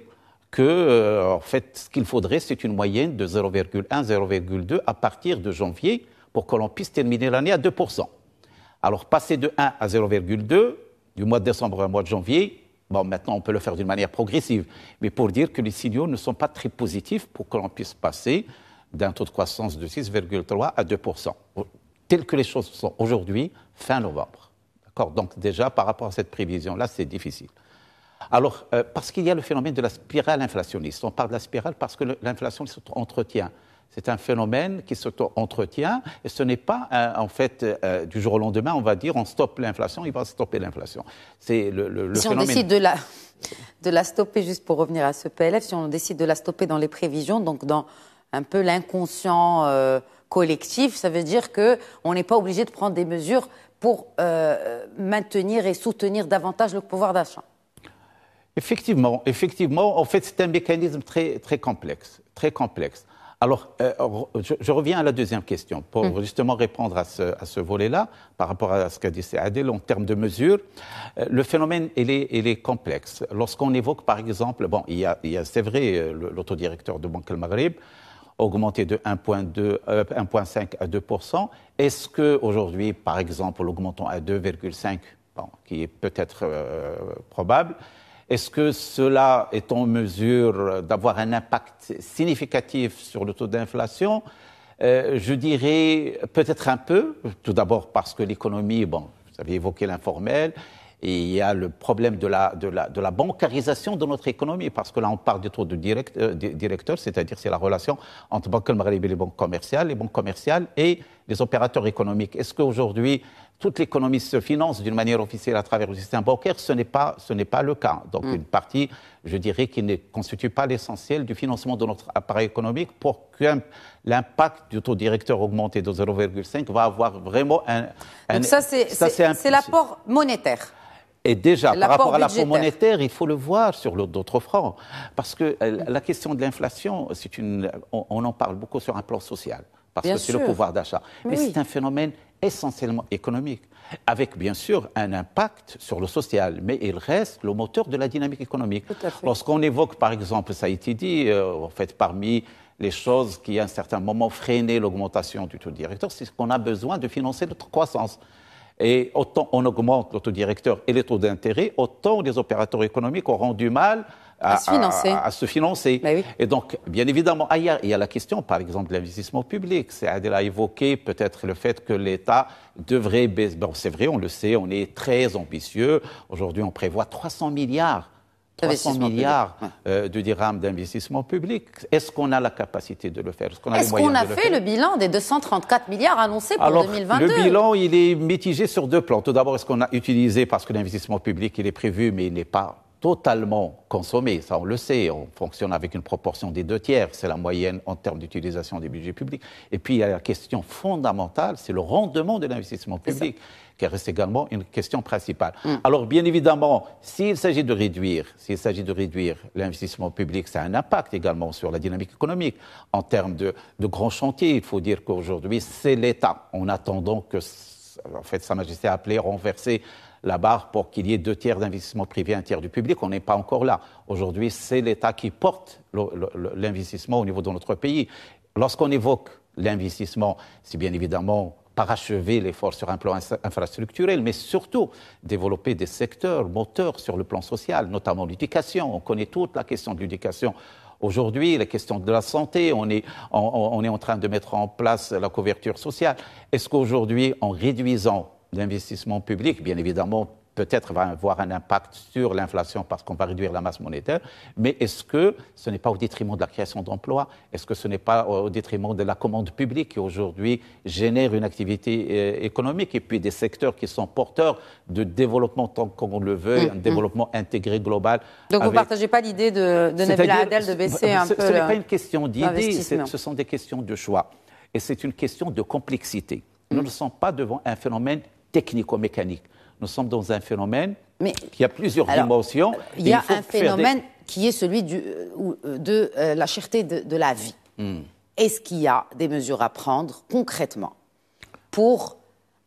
que, en fait, ce qu'il faudrait, c'est une moyenne de 0,1, 0,2 à partir de janvier pour que l'on puisse terminer l'année à 2%. Alors, passer de 1 à 0,2 du mois de décembre au mois de janvier, bon, maintenant, on peut le faire d'une manière progressive, mais pour dire que les signaux ne sont pas très positifs pour que l'on puisse passer d'un taux de croissance de 6,3 à 2%. Telles que les choses sont aujourd'hui, fin novembre. D'accord ? Donc déjà, par rapport à cette prévision-là, c'est difficile. Alors, parce qu'il y a le phénomène de la spirale inflationniste. On parle de la spirale parce que l'inflation s'entretient C'est un phénomène qui s'entretient et ce n'est pas, en fait, du jour au lendemain, on va dire, on stoppe l'inflation, il va stopper l'inflation. C'est le si phénomène... on décide de la stopper, juste pour revenir à ce PLF, si on décide de la stopper dans les prévisions, donc dans un peu l'inconscient collectif, ça veut dire qu'on n'est pas obligé de prendre des mesures pour maintenir et soutenir davantage le pouvoir d'achat. Effectivement, en fait, c'est un mécanisme très, très complexe, très complexe. Alors, je reviens à la deuxième question pour justement répondre à ce volet-là par rapport à ce qu'a dit Adel en termes de mesures. Le phénomène, il est complexe. Lorsqu'on évoque, par exemple, bon, il y a c'est vrai, l'autodirecteur de Banque El Maghreb augmenté de 1,5 à 2%. Est-ce qu'aujourd'hui, par exemple, l'augmentons à 2,5, bon, qui est peut-être probable, est-ce que cela est en mesure d'avoir un impact significatif sur le taux d'inflation? Je dirais peut-être un peu, tout d'abord parce que l'économie, bon, vous avez évoqué l'informel, et il y a le problème de la bancarisation de notre économie, parce que là on parle des taux de directeurs, c'est-à-dire c'est la relation entre Banque El Maghreb et les banques commerciales et les opérateurs économiques. Est-ce qu'aujourd'hui toute l'économie se finance d'une manière officielle à travers le système bancaire? Ce n'est pas le cas. Donc une partie, je dirais, qui ne constitue pas l'essentiel du financement de notre appareil économique pour que l'impact du taux directeur augmenté de 0,5 va avoir vraiment un... Donc ça, c'est l'apport monétaire. Et déjà, par rapport à l'apport monétaire, il faut le voir sur d'autres fronts. Parce que la question de l'inflation, on en parle beaucoup sur un plan social. Parce que c'est le pouvoir d'achat. Mais c'est un phénomène essentiellement économique, avec bien sûr un impact sur le social, mais il reste le moteur de la dynamique économique. Lorsqu'on évoque, par exemple, ça a été dit, en fait, parmi les choses qui, à un certain moment, freinaient l'augmentation du taux directeur, c'est qu'on a besoin de financer notre croissance. Et autant on augmente le taux directeur et les taux d'intérêt, autant les opérateurs économiques auront du mal à se financer. Ben oui. Et donc, bien évidemment, il y a la question, par exemple, de l'investissement public. Adel a évoqué peut-être le fait que l'État devrait baisser. Bon, c'est vrai, on le sait, on est très ambitieux. Aujourd'hui, on prévoit 300 milliards de dirhams d'investissement public. Est-ce qu'on a la capacité de le faire? Est-ce qu'on a fait le bilan des 234 milliards annoncés pour 2022? Le bilan, il est mitigé sur deux plans. Tout d'abord, est-ce qu'on a utilisé, parce que l'investissement public, il est prévu, mais il n'est pas totalement consommé, ça on le sait, on fonctionne avec une proportion des 2/3, c'est la moyenne en termes d'utilisation des budgets publics. Et puis il y a la question fondamentale, c'est le rendement de l'investissement public, qui reste également une question principale. Alors bien évidemment, s'il s'agit de réduire l'investissement public, ça a un impact également sur la dynamique économique. En termes de grands chantiers, il faut dire qu'aujourd'hui c'est l'État, en attendant que, en fait, Sa Majesté a appelé renverser la barre pour qu'il y ait 2/3 d'investissement privé, 1/3 du public. On n'est pas encore là. Aujourd'hui, c'est l'État qui porte l'investissement au niveau de notre pays. Lorsqu'on évoque l'investissement, c'est bien évidemment parachever l'effort sur un plan infrastructurel, mais surtout développer des secteurs moteurs sur le plan social, notamment l'éducation. On connaît toute la question de l'éducation. Aujourd'hui, la question de la santé, on est en train de mettre en place la couverture sociale. Est-ce qu'aujourd'hui, en réduisant l'investissement public, bien évidemment, peut-être va avoir un impact sur l'inflation parce qu'on va réduire la masse monétaire, mais est-ce que ce n'est pas au détriment de la création d'emplois? Est-ce que ce n'est pas au détriment de la commande publique qui aujourd'hui génère une activité économique et puis des secteurs qui sont porteurs de développement, tant qu'on le veut, un développement intégré global? Donc vous ne partagez pas l'idée de Nabila Adel de baisser un peu? Ce n'est pas une question d'idée, ce sont des questions de choix. Et c'est une question de complexité. Nous ne sommes pas devant un phénomène technico-mécanique. Nous sommes dans un phénomène qui a plusieurs dimensions. Il y a un phénomène qui est celui de la cherté de la vie. Est-ce qu'il y a des mesures à prendre concrètement pour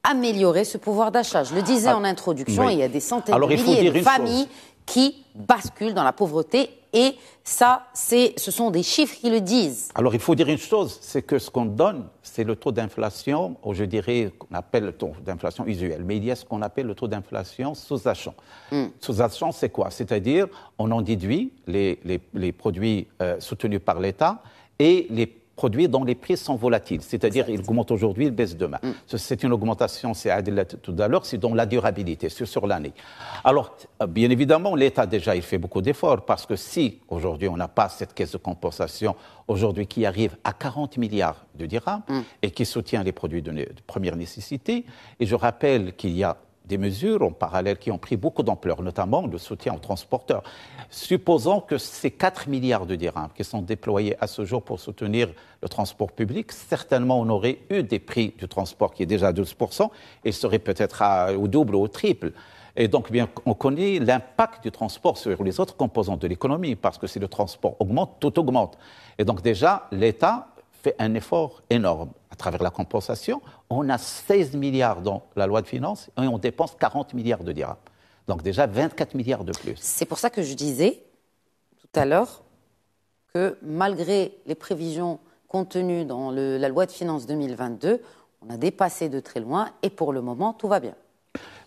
améliorer ce pouvoir d'achat? Je le disais en introduction, il y a des centaines de milliers de familles qui basculent dans la pauvreté. Et ça, ce sont des chiffres qui le disent. Alors, il faut dire une chose, c'est que ce qu'on donne, c'est le taux d'inflation, ou je dirais qu'on appelle le taux d'inflation usuel, mais il y a ce qu'on appelle le taux d'inflation sous-jacent. Sous-jacent, c'est quoi? C'est-à-dire, on en déduit les produits soutenus par l'État et produit dont les prix sont volatiles, c'est-à-dire ils augmentent aujourd'hui, ils baissent demain. C'est une augmentation, c'est Adil tout à l'heure, c'est dans la durabilité, c'est sur l'année. Alors, bien évidemment, l'État déjà, il fait beaucoup d'efforts parce que si aujourd'hui on n'a pas cette caisse de compensation aujourd'hui qui arrive à 40 milliards de dirhams et qui soutient les produits de première nécessité, et je rappelle qu'il y a des mesures en parallèle qui ont pris beaucoup d'ampleur, notamment le soutien aux transporteurs. Supposons que ces 4 milliards de dirhams qui sont déployés à ce jour pour soutenir le transport public, certainement on aurait eu des prix du transport qui est déjà à 12%, et serait peut-être au double ou au triple. Et donc, bien, on connaît l'impact du transport sur les autres composantes de l'économie, parce que si le transport augmente, tout augmente. Et donc déjà, l'État fait un effort énorme à travers la compensation. On a 16 milliards dans la loi de finances et on dépense 40 milliards de dirhams. Donc déjà 24 milliards de plus. C'est pour ça que je disais tout à l'heure que malgré les prévisions contenues dans la loi de finances 2022, on a dépassé de très loin et pour le moment, tout va bien.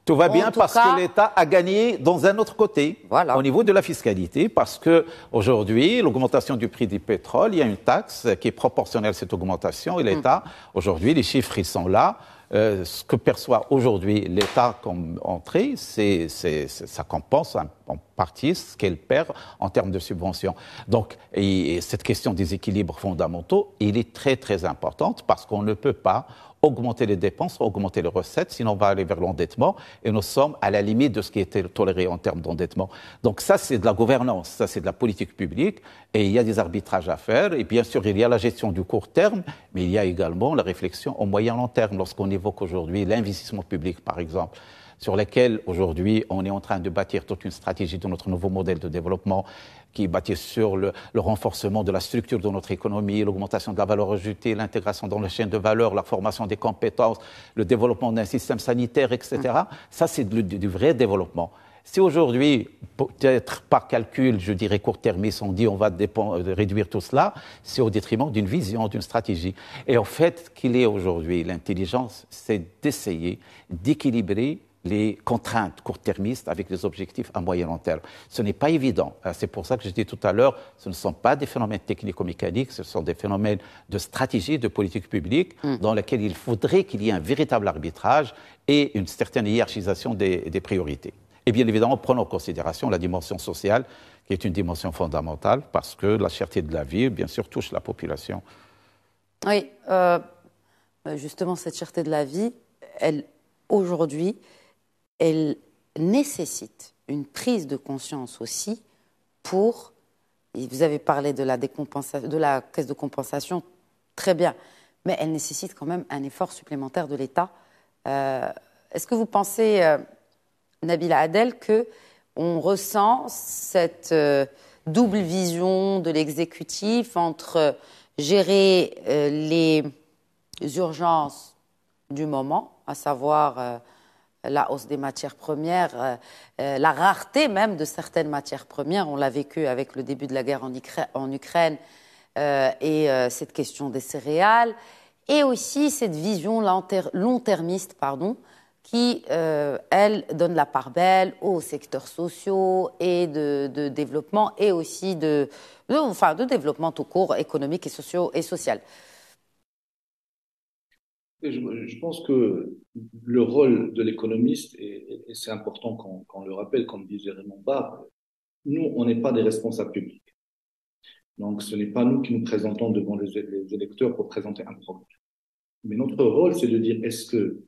Tout va bien parce que l'État a gagné dans un autre côté, au niveau de la fiscalité, parce qu'aujourd'hui, l'augmentation du prix du pétrole, il y a une taxe qui est proportionnelle à cette augmentation et l'État, aujourd'hui, les chiffres, ils sont là. Ce que perçoit aujourd'hui l'État comme entrée, ça compense en partie ce qu'elle perd en termes de subventions. Donc, et cette question des équilibres fondamentaux, il est très, très importante parce qu'on ne peut pas augmenter les dépenses, augmenter les recettes, sinon on va aller vers l'endettement et nous sommes à la limite de ce qui était toléré en termes d'endettement. Donc ça, c'est de la gouvernance, ça, c'est de la politique publique et il y a des arbitrages à faire et bien sûr, il y a la gestion du court terme, mais il y a également la réflexion au moyen long terme lorsqu'on évoque aujourd'hui l'investissement public, par exemple, sur lesquels aujourd'hui on est en train de bâtir toute une stratégie de notre nouveau modèle de développement qui est bâti sur le renforcement de la structure de notre économie, l'augmentation de la valeur ajoutée, l'intégration dans la chaîne de valeur, la formation des compétences, le développement d'un système sanitaire, etc. Ça, c'est du vrai développement. Si aujourd'hui, peut-être par calcul, je dirais court-termiste, on dit on va réduire tout cela, c'est au détriment d'une vision, d'une stratégie. Et en fait, qu'il est aujourd'hui, l'intelligence, c'est d'essayer d'équilibrer les contraintes court-termistes avec les objectifs à moyen long terme. Ce n'est pas évident. C'est pour ça que je dis tout à l'heure, ce ne sont pas des phénomènes technico-mécaniques, ce sont des phénomènes de stratégie, de politique publique, dans lesquels il faudrait qu'il y ait un véritable arbitrage et une certaine hiérarchisation des priorités. Et bien évidemment, prenons en considération la dimension sociale, qui est une dimension fondamentale, parce que la cherté de la vie, bien sûr, touche la population. Oui, justement, cette cherté de la vie, aujourd'hui, elle nécessite une prise de conscience aussi pour, et vous avez parlé de la caisse de compensation, très bien, mais elle nécessite quand même un effort supplémentaire de l'État. Est-ce que vous pensez, Nabila Adel, qu'on ressent cette double vision de l'exécutif entre gérer les urgences du moment, à savoir la hausse des matières premières, la rareté même de certaines matières premières. On l'a vécu avec le début de la guerre en Ukraine et cette question des céréales. Et aussi cette vision long-termiste, qui, elle, donne la part belle aux secteurs sociaux et de développement et aussi de développement tout court, économique et social. Je pense que le rôle de l'économiste, et c'est important qu'on le rappelle, comme disait Raymond Barre, nous, on n'est pas des responsables publics. Donc, ce n'est pas nous qui nous présentons devant les électeurs pour présenter un programme. Mais notre rôle, c'est de dire est-ce que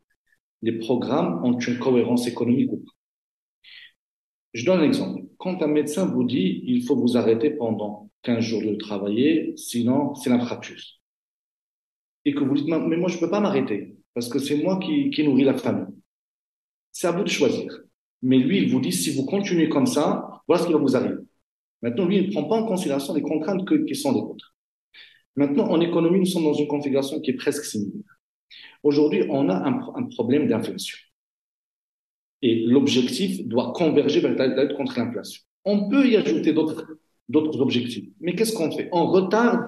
les programmes ont une cohérence économique ou pas. Je donne un exemple. Quand un médecin vous dit il faut vous arrêter pendant 15 jours de travailler, sinon c'est l'infarctus. Et que vous dites mais moi je peux pas m'arrêter parce que c'est moi qui nourris la famille. C'est à vous de choisir. Mais lui, il vous dit si vous continuez comme ça, voilà ce qui va vous arriver. Maintenant, lui, il ne prend pas en considération les contraintes qui sont les vôtres. Maintenant, en économie, nous sommes dans une configuration qui est presque similaire. Aujourd'hui, on a un problème d'inflation. Et l'objectif doit converger vers la lutte contre l'inflation. On peut y ajouter d'autres objectifs. Mais qu'est-ce qu'on fait? On retarde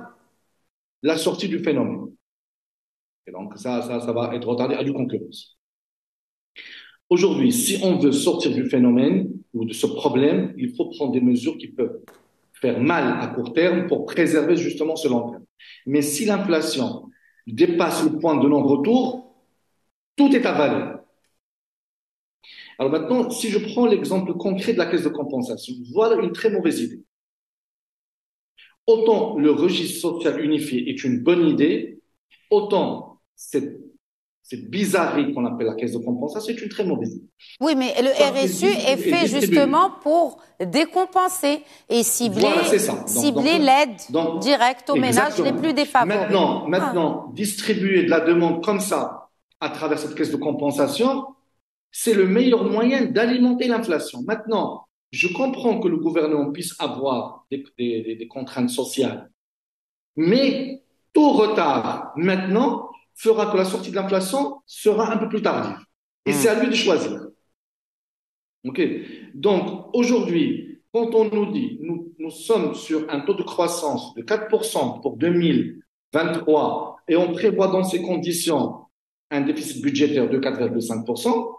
la sortie du phénomène. Et donc, ça va être retardé à du concurrence. Aujourd'hui, si on veut sortir du phénomène ou de ce problème, il faut prendre des mesures qui peuvent faire mal à court terme pour préserver justement ce long terme. Mais si l'inflation dépasse le point de non-retour, tout est avalé. Alors maintenant, si je prends l'exemple concret de la caisse de compensation, voilà une très mauvaise idée. Autant le registre social unifié est une bonne idée, autant cette bizarrerie qu'on appelle la caisse de compensation est une très mauvaise idée. Oui, mais le RSU est fait justement pour décompenser et cibler, voilà, l'aide directe aux ménages les plus défavorisés. Maintenant, distribuer de la demande comme ça à travers cette caisse de compensation, c'est le meilleur moyen d'alimenter l'inflation. Maintenant, je comprends que le gouvernement puisse avoir des contraintes sociales, mais tout retard maintenant fera que la sortie de l'inflation sera un peu plus tardive. Et c'est à lui de choisir. Donc, aujourd'hui, quand on nous dit, nous sommes sur un taux de croissance de 4% pour 2023 et on prévoit dans ces conditions un déficit budgétaire de 4,5%,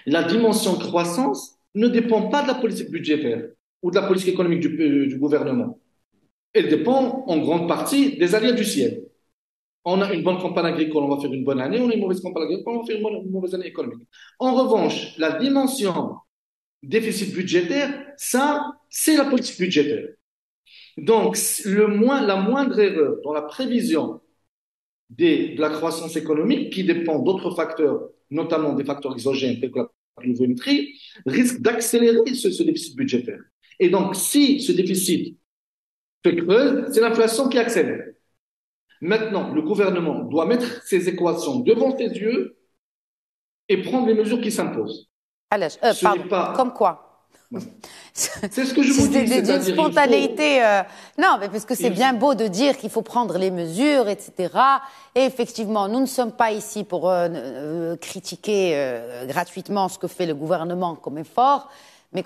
la dimension croissance ne dépend pas de la politique budgétaire ou de la politique économique du gouvernement. Elle dépend en grande partie des aléas du ciel. On a une bonne campagne agricole, on va faire une bonne année. On a une mauvaise campagne agricole, on va faire une mauvaise année économique. En revanche, la dimension déficit budgétaire, ça, c'est la politique budgétaire. Donc, la moindre erreur dans la prévision de la croissance économique, qui dépend d'autres facteurs, notamment des facteurs exogènes tels que la pluviométrie, risque d'accélérer ce déficit budgétaire. Et donc, si ce déficit fait creux, c'est l'inflation qui accélère. Maintenant, le gouvernement doit mettre ces équations devant ses yeux et prendre les mesures qui s'imposent. Comme quoi? C'est ce que je vous dis. D'une spontanéité. Non, mais parce que c'est bien beau de dire qu'il faut prendre les mesures, etc. Et effectivement, nous ne sommes pas ici pour critiquer gratuitement ce que fait le gouvernement comme effort, mais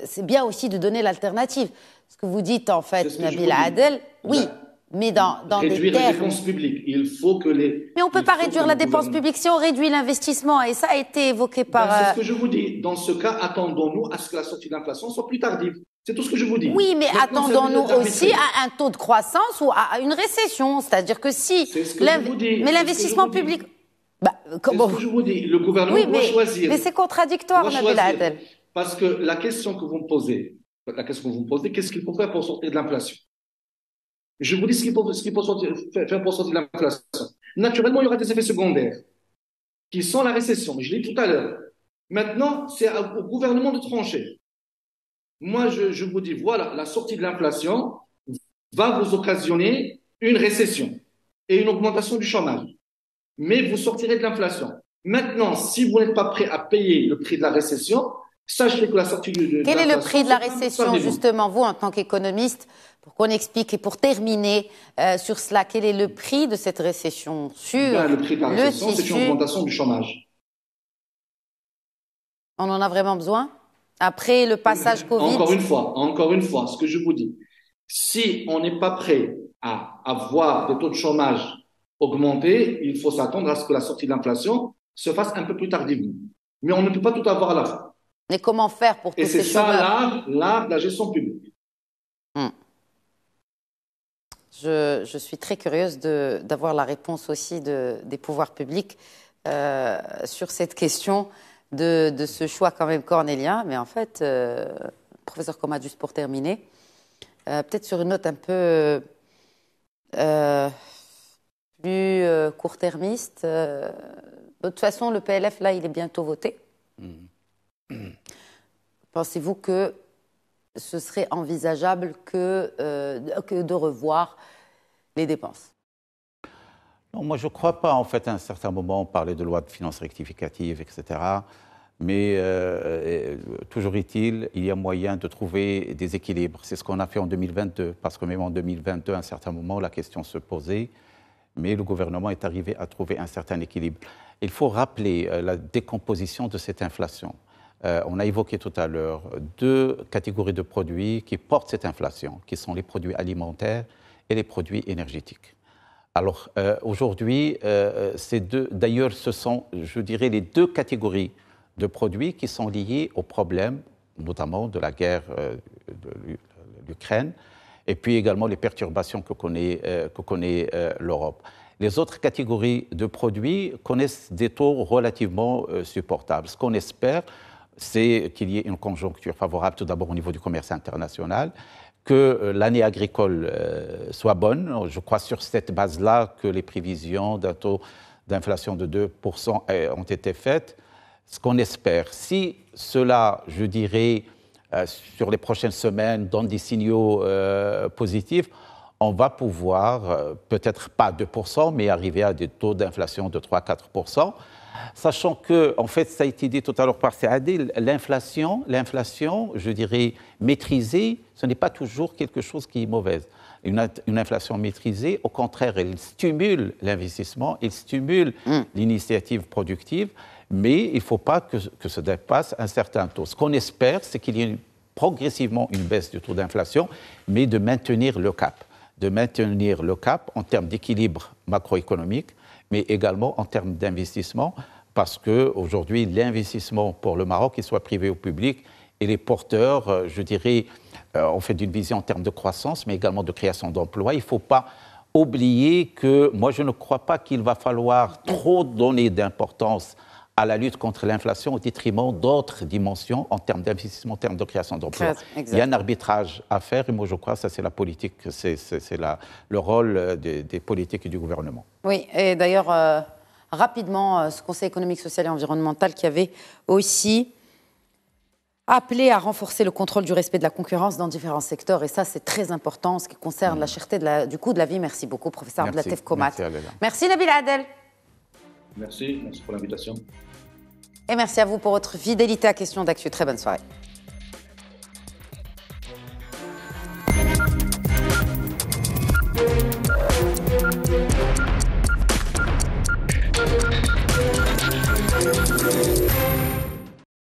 c'est bien aussi de donner l'alternative. Ce que vous dites, en fait, Nabila Adel, oui. Mais dans réduire les dépenses publiques. Il faut que les. Mais on ne peut pas réduire la dépense publique si on réduit l'investissement. Et ça a été évoqué par. C'est ce que je vous dis. Dans ce cas, attendons-nous à ce que la sortie de l'inflation soit plus tardive. C'est tout ce que je vous dis. Oui, mais attendons-nous aussi à un taux de croissance ou à une récession. C'est-à-dire que si. C'est ce que je vous dis. Mais l'investissement public. C'est ce que je vous dis. Le gouvernement doit choisir. Mais c'est contradictoire, Nabila Adel. Parce que la question que vous me posez, qu'est-ce qu'il faut faire pour sortir de l'inflation? Je vous dis ce qu'il faut faire pour sortir de l'inflation. Naturellement, il y aura des effets secondaires qui sont la récession. Je l'ai dit tout à l'heure. Maintenant, c'est au gouvernement de trancher. Moi, je vous dis, voilà, la sortie de l'inflation va vous occasionner une récession et une augmentation du chômage. Mais vous sortirez de l'inflation. Maintenant, si vous n'êtes pas prêt à payer le prix de la récession, sachez que la sortie de l'inflation... Quel est le prix de la récession, justement, vous, en tant qu'économiste, pour qu'on explique et pour terminer sur cela, quel est le prix de cette récession sur le prix de la récession, c'est une augmentation du chômage. On en a vraiment besoin? Après le passage Covid? Encore une fois, ce que je vous dis, si on n'est pas prêt à avoir des taux de chômage augmentés, il faut s'attendre à ce que la sortie de l'inflation se fasse un peu plus tardivement. Mais on ne peut pas tout avoir à la fin. Mais comment faire pour que ces chômeurs... Et c'est ça l'art de la gestion publique. Je suis très curieuse d'avoir la réponse aussi des pouvoirs publics sur cette question de ce choix quand même cornélien. Mais en fait, professeur Komad, juste pour terminer, peut-être sur une note un peu plus court-termiste. De toute façon, le PLF, là, il est bientôt voté. Pensez-vous que ce serait envisageable que de revoir les dépenses? Non, moi, je ne crois pas. En fait, à un certain moment, on parlait de loi de finances rectificative, etc. Mais toujours est-il, il y a moyen de trouver des équilibres. C'est ce qu'on a fait en 2022, parce que même en 2022, à un certain moment, la question se posait, mais le gouvernement est arrivé à trouver un certain équilibre. Il faut rappeler la décomposition de cette inflation. On a évoqué tout à l'heure deux catégories de produits qui portent cette inflation, qui sont les produits alimentaires et les produits énergétiques. Alors aujourd'hui, d'ailleurs, ce sont, je dirais, les deux catégories de produits qui sont liés aux problèmes, notamment de la guerre, l'Ukraine, et puis également les perturbations que connaît l'Europe. Les autres catégories de produits connaissent des taux relativement supportables. Ce qu'on espère, c'est qu'il y ait une conjoncture favorable tout d'abord au niveau du commerce international, que l'année agricole soit bonne. Je crois sur cette base-là que les prévisions d'un taux d'inflation de 2% ont été faites. Ce qu'on espère, si cela, je dirais, sur les prochaines semaines, donne des signaux positifs, on va pouvoir, peut-être pas 2%, mais arriver à des taux d'inflation de 3-4%. Sachant que, en fait, ça a été dit tout à l'heure par Saadé, l'inflation, je dirais, maîtrisée, ce n'est pas toujours quelque chose qui est mauvaise. Une inflation maîtrisée, au contraire, elle stimule l'investissement, elle stimule l'initiative productive, mais il ne faut pas que ça dépasse un certain taux. Ce qu'on espère, c'est qu'il y ait progressivement une baisse du taux d'inflation, mais de maintenir le cap. De maintenir le cap en termes d'équilibre macroéconomique, mais également en termes d'investissement, parce qu'aujourd'hui, l'investissement pour le Maroc, qu'il soit privé ou public, il est porteur, je dirais, on fait d'une vision en termes de croissance, mais également de création d'emplois. Il ne faut pas oublier que, moi, je ne crois pas qu'il va falloir trop donner d'importance à la lutte contre l'inflation au détriment d'autres dimensions en termes d'investissement, en termes de création d'emplois. Il y a un arbitrage à faire et moi je crois que ça c'est la politique, c'est le rôle des politiques et du gouvernement. Oui, et d'ailleurs, rapidement, ce Conseil économique, social et environnemental qui avait aussi appelé à renforcer le contrôle du respect de la concurrence dans différents secteurs. Et ça, c'est très important en ce qui concerne la cherté du coût de la vie. Merci beaucoup, professeur Abdellatif Komat. Merci Nabil Adel. Merci pour l'invitation. Et merci à vous pour votre fidélité à Questions d'Actu. Très bonne soirée.